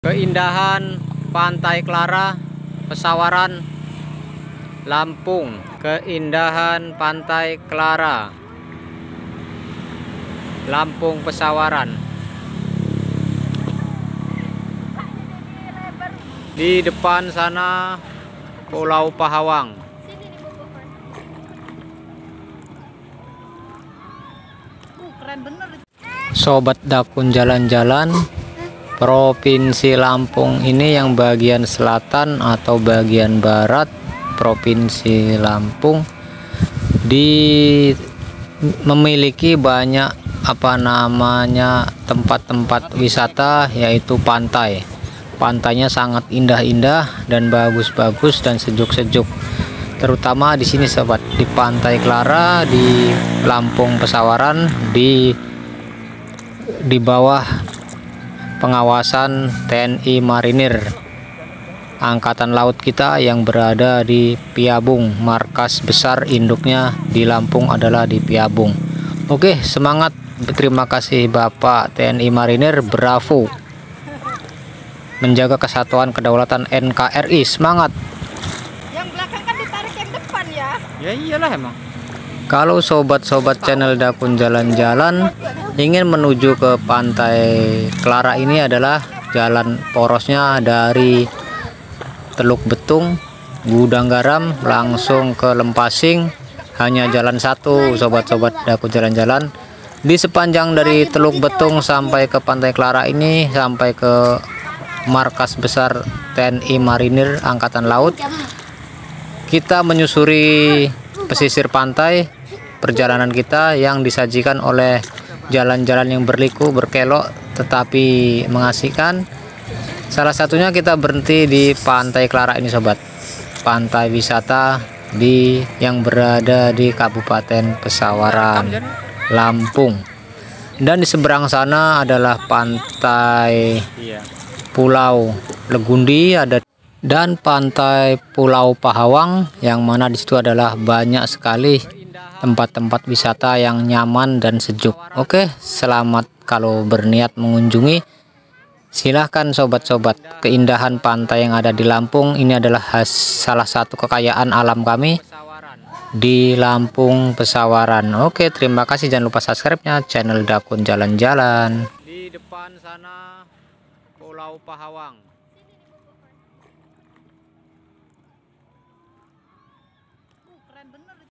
Keindahan Pantai Klara, Pesawaran, Lampung. Keindahan Pantai Klara, Lampung, Pesawaran. Di depan sana Pulau Pahawang. Keren bener. Sobat Dakun jalan-jalan, Provinsi Lampung ini yang bagian selatan atau bagian barat Provinsi Lampung memiliki banyak tempat-tempat wisata, yaitu pantai. Pantainya sangat indah-indah dan bagus-bagus dan sejuk-sejuk. Terutama di sini sobat, di Pantai Klara di Lampung Pesawaran, di bawah pengawasan TNI Marinir Angkatan Laut kita yang berada di Piabung. Markas besar induknya di Lampung adalah di Piabung. Oke, semangat. Terima kasih Bapak TNI Marinir, bravo, menjaga kesatuan kedaulatan NKRI. Semangat. Yang belakang kan ditarik yang depan ya. Ya iyalah emang. Kalau sobat-sobat channel Dakun jalan-jalan ingin menuju ke Pantai Klara, ini adalah jalan porosnya dari Teluk Betung, Gudang Garam langsung ke Lempasing. Hanya jalan satu sobat-sobat Dakun jalan-jalan. Di sepanjang dari Teluk Betung sampai ke Pantai Klara ini, sampai ke markas besar TNI Marinir Angkatan Laut, kita menyusuri pesisir pantai. Perjalanan kita yang disajikan oleh jalan-jalan yang berliku, berkelok, tetapi mengasihkan. Salah satunya kita berhenti di Pantai Klara ini sobat, pantai wisata yang berada di Kabupaten Pesawaran, Lampung. Dan di seberang sana adalah pantai Pulau Legundi dan pantai Pulau Pahawang, yang mana di situ adalah banyak sekali tempat-tempat wisata yang nyaman dan sejuk. Oke, selamat kalau berniat mengunjungi. Silahkan sobat-sobat. Keindahan pantai yang ada di Lampung ini adalah salah satu kekayaan alam kami di Lampung Pesawaran. Oke, terima kasih. Jangan lupa subscribe-nya channel Dakun Jalan-Jalan. Di depan sana Pulau Pahawang.